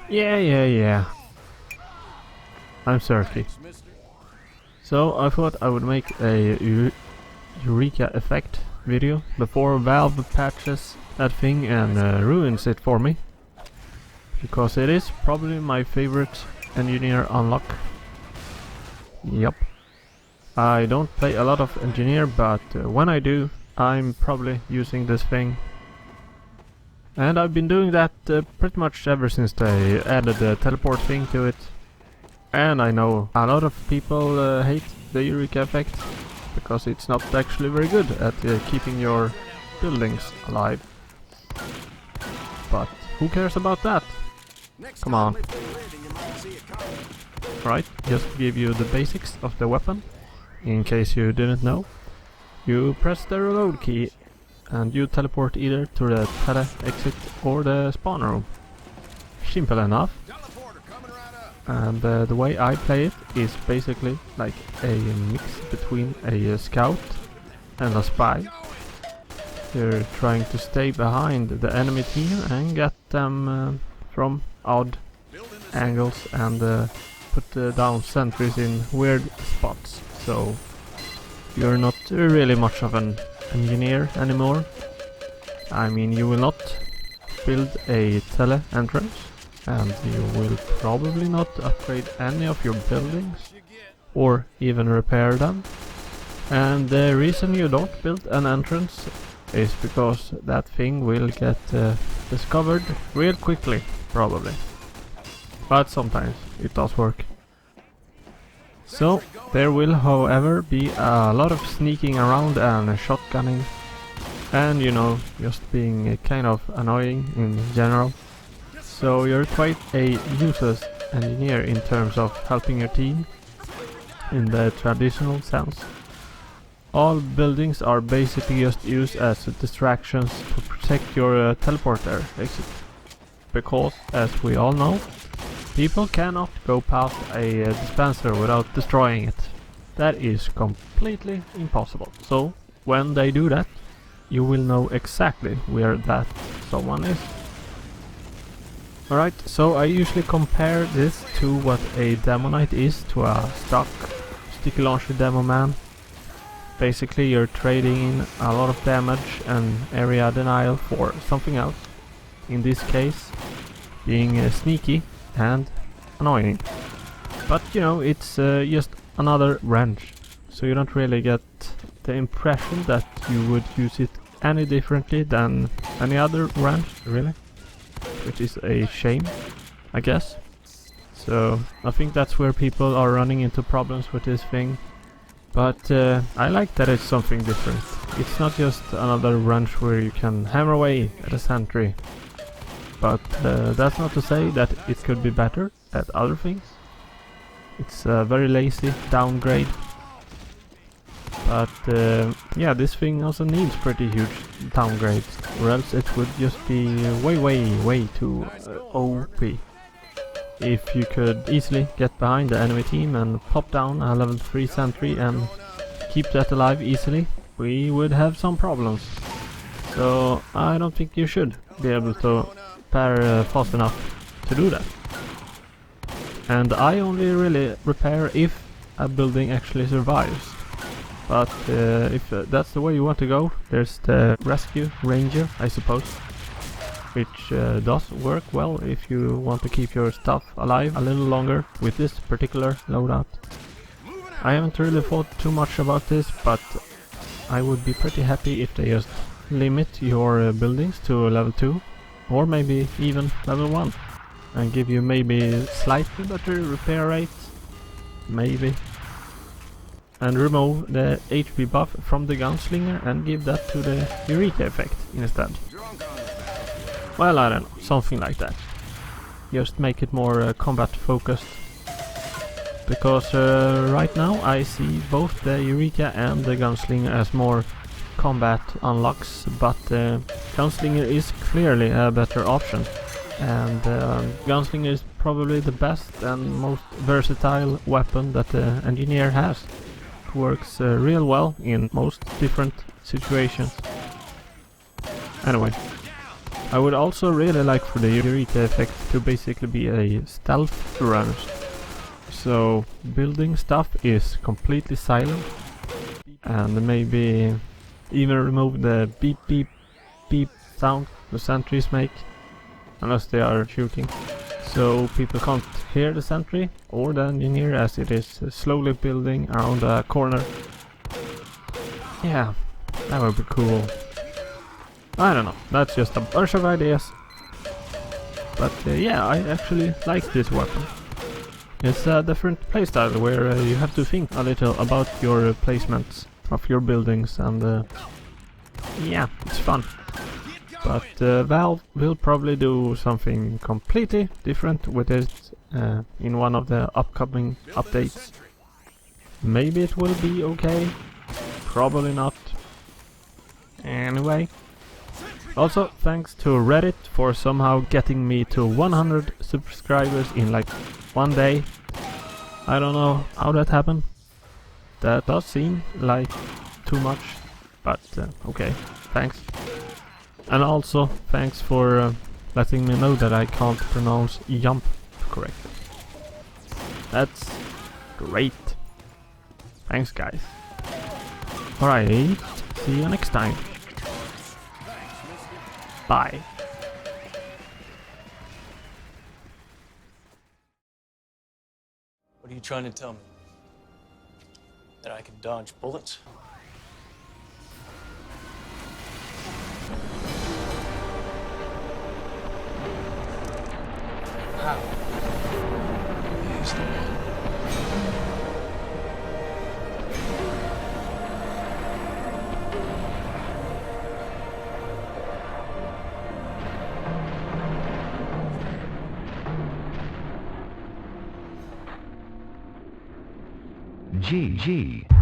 Yeah. I'm thirsty. So I thought I would make a Eureka Effect video before Valve patches that thing and ruins it for me. Because it is probably my favorite engineer unlock. Yep. I don't play a lot of engineer, but when I do, I'm probably using this thing. And I've been doing that pretty much ever since they added the teleport thing to it. And I know a lot of people hate the Eureka Effect, because it's not actually very good at keeping your buildings alive. But who cares about that? Come on. Right, just to give you the basics of the weapon, in case you didn't know. You press the reload key and you teleport either to the tele exit or the spawn room. Simple enough. And the way I play it is basically like a mix between a scout and a spy. You're trying to stay behind the enemy team and get them from odd angles and put down sentries in weird spots. So you're not really much of an engineer anymore. I mean, you will not build a tele entrance, and you will probably not upgrade any of your buildings or even repair them. And the reason you don't build an entrance is because that thing will get discovered real quickly, probably. But sometimes it does work. So there will, however, be a lot of sneaking around and shotgunning, and you know, just being kind of annoying in general. So you're quite a useless engineer in terms of helping your team in the traditional sense. All buildings are basically just used as distractions to protect your teleporter exit. Because, as we all know, people cannot go past a dispenser without destroying it. That is completely impossible. So, when they do that, you will know exactly where that someone is. Alright, so I usually compare this to what a Demo Knight is to a stock sticky launcher Demo Man. Basically, you're trading in a lot of damage and area denial for something else. In this case, being sneaky and annoying. But you know, it's just another wrench, so you don't really get the impression that you would use it any differently than any other wrench, really, which is a shame, I guess. So I think that's where people are running into problems with this thing. But I like that it's something different. It's not just another wrench where you can hammer away at a sentry. But that's not to say that it could be better at other things. It's a very lazy downgrade. But yeah, this thing also needs pretty huge downgrades, or else it would just be way too OP. If you could easily get behind the enemy team and pop down a level 3 sentry and keep that alive easily, we would have some problems. So I don't think you should be able to repair fast enough to do that. And I only really repair if a building actually survives. But if that's the way you want to go, there's the Rescue Ranger, I suppose, which does work well if you want to keep your stuff alive a little longer with this particular loadout. I haven't really thought too much about this, but I would be pretty happy if they just limit your buildings to level 2 or maybe even level 1 and give you maybe slightly better repair rate, maybe, and remove the HP buff from the Gunslinger and give that to the Eureka Effect instead. Well, I don't know, something like that. Just make it more combat focused. Because right now I see both the Eureka and the Gunslinger as more combat unlocks, but Gunslinger is clearly a better option. And Gunslinger is probably the best and most versatile weapon that the engineer has. works real well in most different situations. Anyway, I would also really like for the Eureka Effect to basically be a stealth run. So building stuff is completely silent, and maybe even remove the beep beep beep sound the sentries make, unless they are shooting. So people can't hear the sentry or the engineer as it is slowly building around a corner. Yeah, that would be cool. I don't know, that's just a bunch of ideas. But yeah, I actually like this weapon. It's a different playstyle where you have to think a little about your placements of your buildings, and yeah, it's fun. But Valve will probably do something completely different with it in one of the upcoming updates. Maybe it will be okay, probably not. Anyway. Also, thanks to Reddit for somehow getting me to 100 subscribers in like one day. I don't know how that happened. That does seem like too much, but okay, thanks. And also, thanks for letting me know that I can't pronounce jump correctly. That's great. Thanks, guys. Alright, see you next time. Bye. What are you trying to tell me? That I can dodge bullets? How? He's the one. GG.